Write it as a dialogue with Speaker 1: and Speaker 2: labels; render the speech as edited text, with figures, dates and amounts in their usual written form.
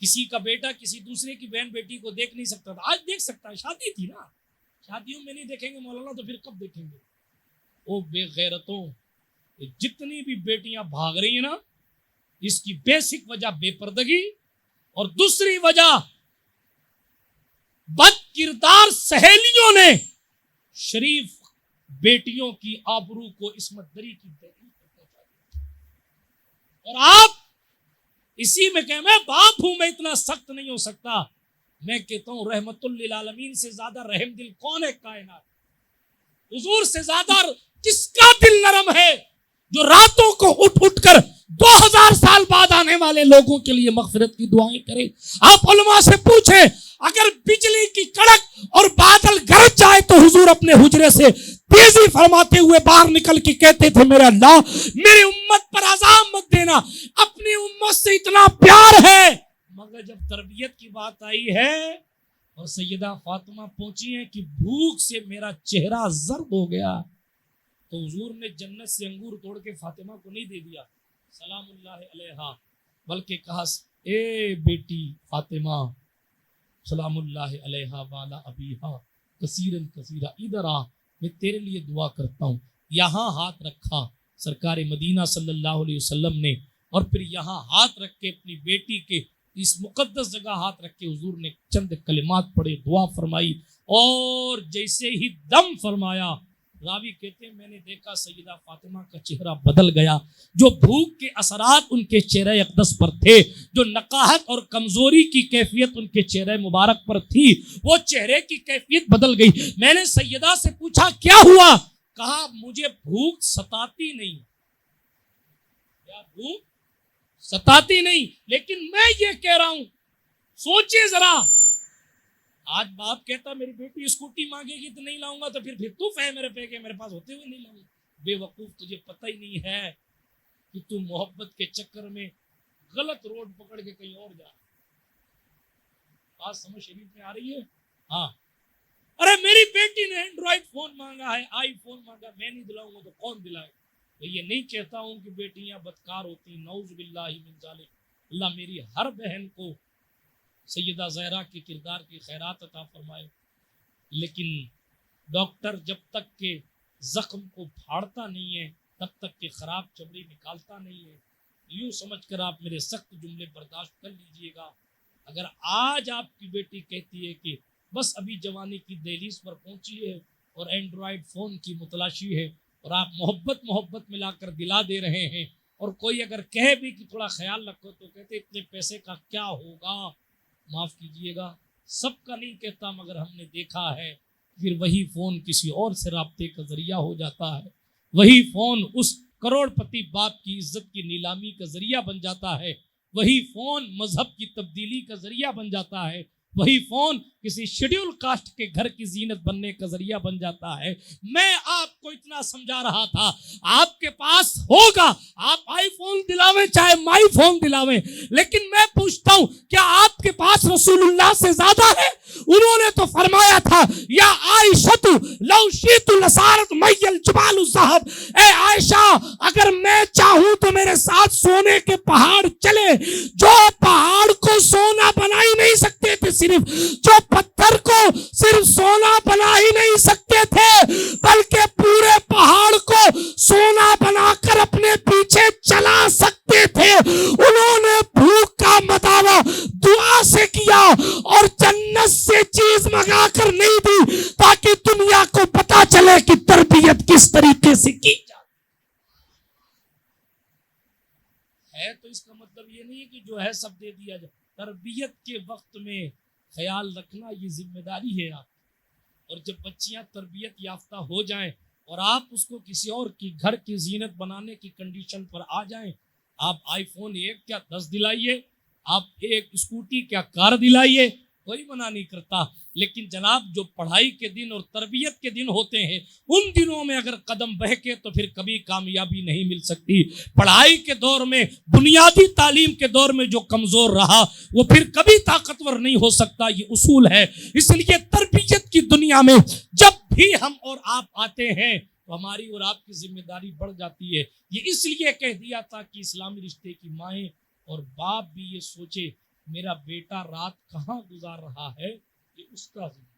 Speaker 1: کسی کا بیٹا کسی دوسرے کی بہن بیٹی کو دیکھ نہیں سکتا تھا، آج دیکھ سکتا ہے، شادی تھی نا، شادیوں میں نہیں دیکھیں گے مولانا تو پھر کب دیکھیں گے؟ او بے غیرتوں، جتنی بھی بیٹیاں بھاگ رہی ہیں نا، اس کی بیسک وجہ بے پردگی، اور دوسری وجہ بد کردار سہیلیوں نے شریف بیٹیوں کی آبرو کو عصمت دری کی تحقیق کرتے چاہیے۔ اور آپ اسی میں کہ میں باپ ہوں، میں اتنا سخت نہیں ہو سکتا، میں کہتا ہوں رحمت للعالمین سے زیادہ رحم دل کون ہے کائنات؟ حضور سے زیادہ کس کا دل نرم ہے جو راتوں کو اٹھ اٹھ کر 2000 سال بعد آنے والے لوگوں کے لیے مغفرت کی دعائیں کرے؟ آپ علماء سے پوچھیں، اگر بجلی کی کڑک اور بادل گرج جائے تو حضور اپنے حجرے سے تیزی فرماتے ہوئے باہر نکل کے کہتے تھے میرے اللہ میری امت پر عذاب مت دینا، اپنی امت سے اتنا پیار ہے۔ مگر جب تربیت کی بات آئی ہے اور سیدہ فاطمہ پہنچی ہیں کہ بھوک سے میرا چہرہ زرد ہو گیا، تو حضور نے جنت سے انگور توڑ کے فاطمہ کو نہیں دے دیا سلام اللہ علیہا، بلکہ کہا اے بیٹی فاطمہ سلام اللہ علیہا والا ابیہا کثیرن کثیرہ، ادھر آ میں تیرے لیے دعا کرتا ہوں۔ یہاں ہاتھ رکھا سرکار مدینہ صلی اللہ علیہ وسلم نے، اور پھر یہاں ہاتھ رکھ کے اپنی بیٹی کے اس مقدس جگہ ہاتھ رکھ کے حضور نے چند کلمات پڑھے، دعا فرمائی، اور جیسے ہی دم فرمایا، راوی کہتے ہیں میں نے دیکھا سیدہ فاطمہ کا چہرہ بدل گیا، جو بھوک کے اثرات ان کے چہرہ اقدس پر تھے، جو نقاہت اور کمزوری کی کیفیت ان کے چہرہ مبارک پر تھی، وہ چہرے کی کیفیت بدل گئی۔ میں نے سیدہ سے پوچھا کیا ہوا؟ کہا مجھے بھوک ستاتی نہیں، کیا بھوک ستاتی نہیں، لیکن میں یہ کہہ رہا ہوں سوچے ذرا، آج باپ کہتا میری بیٹی اسکوٹی مانگے گی تو نہیں لاؤں گا، تو پھر تو ہے میرے پہ کہ میرے پاس ہوتے ہوئے نہیں لاؤں گا۔ بے وقوف، تجھے پتہ ہی نہیں ہے کہ تو محبت کے چکر میں غلط روڈ پکڑ کے کہیں اور جا رہا ہے۔ بات سمجھ شریف میں آ رہی ہے؟ ہاں، ارے میری بیٹی نے اینڈرائڈ فون مانگا ہے، آئی فون مانگا، میں نہیں دلاؤں گا تو کون دلائے؟ میں یہ نہیں کہتا ہوں کہ بیٹیاں بدکار ہوتی، نعوذ باللہ من ذالک، اللہ میری ہر بہن کو سیدہ زہرا کے کردار کی خیرات عطا فرمائے، لیکن ڈاکٹر جب تک کہ زخم کو پھاڑتا نہیں ہے تب تک کہ خراب چمڑی نکالتا نہیں ہے۔ یوں سمجھ کر آپ میرے سخت جملے برداشت کر لیجئے گا۔ اگر آج آپ کی بیٹی کہتی ہے کہ بس ابھی جوانی کی دہلیز پر پہنچی ہے اور اینڈرائڈ فون کی متلاشی ہے، اور آپ محبت ملا کر دلا دے رہے ہیں، اور کوئی اگر کہے بھی کہ تھوڑا خیال رکھو تو کہتے اتنے پیسے کا کیا ہوگا؟ معاف کیجئے گا، سب کا نہیں کہتا، مگر ہم نے دیکھا ہے پھر وہی فون کسی اور سے رابطے کا ذریعہ ہو جاتا ہے، وہی فون اس کروڑ پتی باپ کی عزت کی نیلامی کا ذریعہ بن جاتا ہے، وہی فون مذہب کی تبدیلی کا ذریعہ بن جاتا ہے، وہی فون کسی شیڈیول کاسٹ کے گھر کی زینت بننے کا ذریعہ بن جاتا ہے۔ میں آپ کو اتنا سمجھا رہا تھا، آپ کے پاس ہوگا، آپ آئی فون دلاویں چاہے مائی فون دلاویں، لیکن میں پوچھتا ہوں کیا آپ کے پاس رسول اللہ سے زیادہ ہے؟ انہوں نے تو فرمایا تھا یا عائشہ لو شئت لصارت می الجبال الذهب، اے عائشہ اگر میں چاہوں تو میرے ساتھ سونے کے پہاڑ چلے۔ جو پہاڑ کو سونا بنا ہی نہیں سکتے تھے، صرف جو پتھر کو صرف سونا بنا ہی نہیں سکتے تھے، بلکہ پورے پہاڑ کو سونا بنا کر اپنے پیچھے چلا سکتے تھے، انہوں نے بھوک کا مداوا دعا سے کیا اور جنت سے چیز منگا کر نہیں دی، تاکہ دنیا کو پتا چلے کہ تربیت کس طریقے سے کی جاتی ہے۔ تو اس کا مطلب یہ نہیں ہے کہ جو ہے سب دے دیا جائے، تربیت کے وقت میں خیال رکھنا یہ ذمہ داری ہے آپ، اور جب بچیاں تربیت یافتہ ہو جائیں اور آپ اس کو کسی اور کی گھر کی زینت بنانے کی کنڈیشن پر آ جائیں، آپ آئی فون 1 کیا 10 دلائیے، آپ ایک اسکوٹی کیا کار دلائیے، کوئی منع نہیں کرتا، لیکن جناب جو پڑھائی کے دن اور تربیت کے دن ہوتے ہیں ان دنوں میں اگر قدم بہکے تو پھر کبھی کامیابی نہیں مل سکتی۔ پڑھائی کے دور میں، بنیادی تعلیم کے دور میں جو کمزور رہا وہ پھر کبھی طاقتور نہیں ہو سکتا، یہ اصول ہے۔ اس لیے تربیت کی دنیا میں جب بھی ہم اور آپ آتے ہیں تو ہماری اور آپ کی ذمہ داری بڑھ جاتی ہے۔ یہ اس لیے کہہ دیا تھا کہ اسلامی رشتے کی مائیں اور باپ بھی یہ سوچے میرا بیٹا رات کہاں گزار رہا ہے یہ اس کا ذمہ